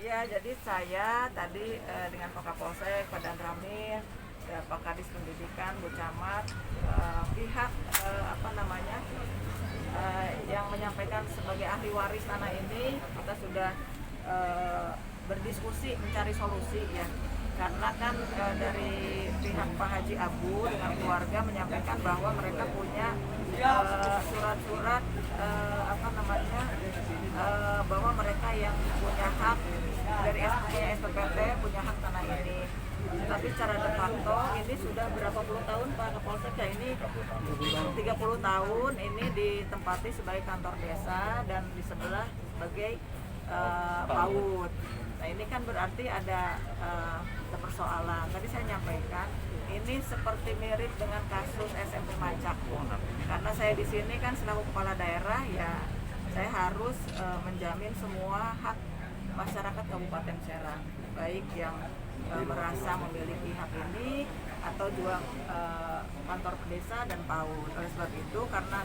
Ya, jadi saya tadi dengan Pak Kapolsek, Pak Danramil, Pak Kadis Pendidikan, Bu Camat, pihak yang menyampaikan sebagai ahli waris tanah ini, kita sudah berdiskusi mencari solusi ya. Karena kan dari pihak Pak Haji Abu dengan keluarga menyampaikan bahwa mereka punya surat-surat bahwa mereka yang punya hak dari SPPT punya hak tanah ini. Tapi secara de facto ini sudah berapa puluh tahun Pak Kapolsek ya, ini 30 tahun ini ditempati sebagai kantor desa dan di sebelah sebagai PAUD. Nah ini kan berarti ada persoalan. Tadi saya nyampaikan ini seperti mirip dengan kasus SMP Macak. Karena saya di sini kan selaku kepala daerah ya, saya harus menjamin semua hak masyarakat Kabupaten Serang, baik yang merasa memiliki hak ini atau juga kantor desa dan PAUD. Oleh sebab itu, karena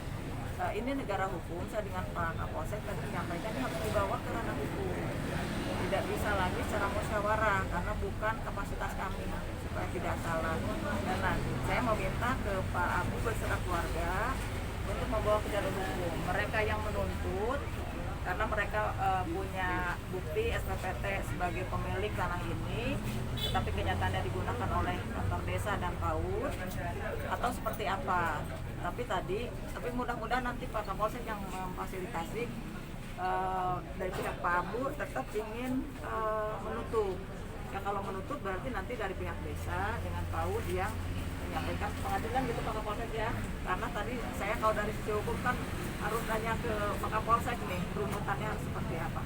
ini negara hukum, saya dengan Pak Kapolsek tadi menyampaikan ini harus dibawa ke ranah hukum. Tidak bisa lagi secara musyawarah karena bukan kapasitas kami, supaya tidak salah. Dan nanti saya mau minta ke Pak Abu beserta keluarga untuk membawa ke jalur hukum. Mereka yang menuntut karena mereka punya bukti SPPT sebagai pemilik tanah ini, tetapi kenyataannya digunakan oleh kantor desa dan PAUD atau seperti apa. Tapi mudah-mudahan nanti Pak Kapolsek yang memfasilitasi dari pihak Pak Abu tetap ingin menutup. Ya kalau menutup berarti nanti dari pihak desa dengan PAUD yang menyampaikan pengadilan gitu Pak Kapolsek ya. Karena tadi saya kalau dari sisi hukum kan harus tanya ke Pak Kapolsek nih runutannya harus seperti apa.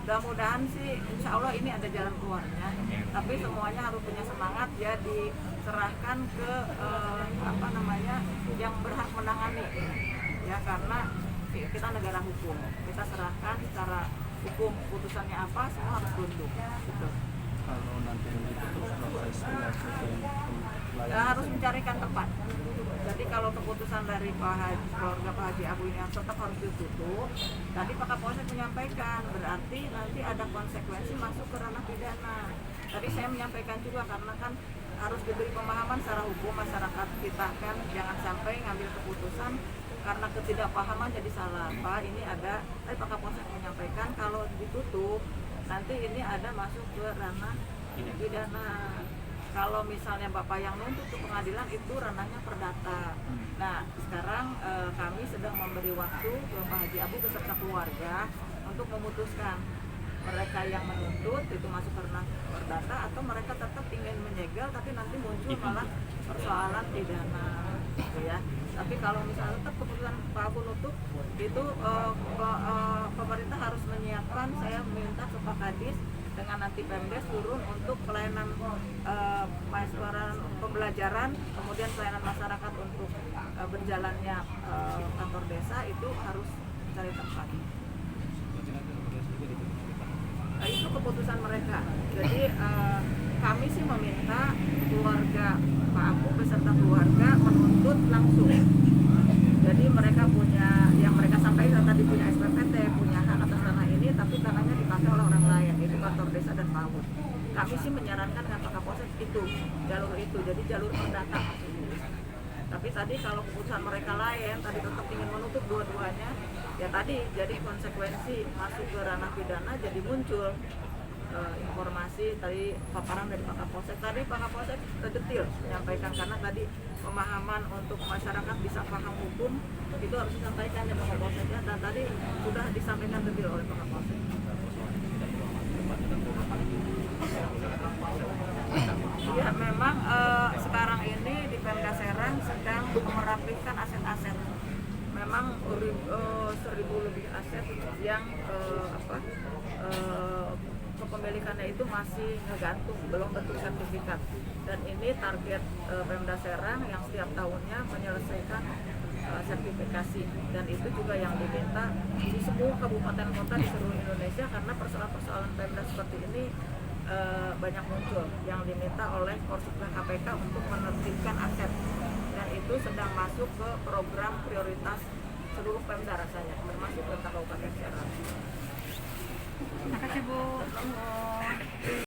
Mudah-mudahan sih insya Allah ini ada jalan keluarnya. Tapi semuanya harus punya semangat ya, diserahkan ke yang berhak menangani ya, karena kita negara hukum, kita serahkan secara hukum, putusannya apa semua harus tunduk gitu. Kalau nanti ditutup proses Harus mencarikan tempat. Jadi kalau keputusan dari keluarga Pak Haji Abu ini tetap harus ditutup, tadi Pak Kapolsek menyampaikan berarti nanti ada konsekuensi masuk ke ranah pidana. Tadi saya menyampaikan juga karena kan harus diberi pemahaman secara hukum masyarakat kita kan, jangan sampai ngambil keputusan karena ketidakpahaman jadi salah. Pak ini ada, Pak Kapolsek menyampaikan kalau ditutup nanti ini ada masuk ke ranah pidana. Kalau misalnya Bapak yang nuntut ke pengadilan itu ranahnya perdata. Nah sekarang kami sedang memberi waktu ke Pak Haji Abu beserta keluarga untuk memutuskan mereka yang menuntut itu masuk ke ranah perdata atau mereka tetap ingin menyegel tapi nanti muncul malah persoalan pidana gitu ya. Tapi kalau misalnya tetap keputusan Pak Abu nutup itu pemerintah harus menyiapkan, saya minta ke Pak Kadis dengan nanti Pemdes turun untuk pelayanan pembelajaran, kemudian pelayanan masyarakat untuk berjalannya kantor desa itu harus cari tempat. Itu keputusan mereka. Jadi kami sih meminta keluarga Pak Abu beserta keluarga menuntut langsung. Jadi mereka punya, yang mereka sampaikan tadi punya SPPT, punya hak atas tanah ini, tapi tanahnya dipakai oleh orang lain, itu kantor desa dan PAUD. Kami sih menyarankan dengan Pak Kapolsek itu, jalur itu, jadi jalur perdata maksudnya. Tapi tadi kalau keputusan mereka lain, tadi tetap ingin menutup dua-duanya, ya tadi jadi konsekuensi masuk ke ranah pidana, jadi muncul informasi tadi paparan dari Pak Kapolsek. Tadi Pak Kapolsek detail menyampaikan karena tadi pemahaman untuk masyarakat bisa paham hukum itu harus disampaikan ya Pak Kapolsek ya, dan tadi sudah disampaikan detail oleh Pak Kapolsek. Ya memang sekarang ini di Pemda Serang sedang merapikan aset-aset. Memang 1.000 lebih aset yang kepemilikannya itu masih ngegantung, belum bentuk sertifikat. Dan ini target Pemda Serang yang setiap tahunnya menyelesaikan sertifikasi, dan itu juga yang diminta di semua kabupaten kota di seluruh Indonesia karena persoalan-persoalan Pemda seperti ini banyak muncul yang diminta oleh Korsuka KPK untuk menertibkan aset, dan itu sedang masuk ke program prioritas seluruh Pemda rasanya, termasuk Pemda Kabupaten Serang. Terima kasih Bu.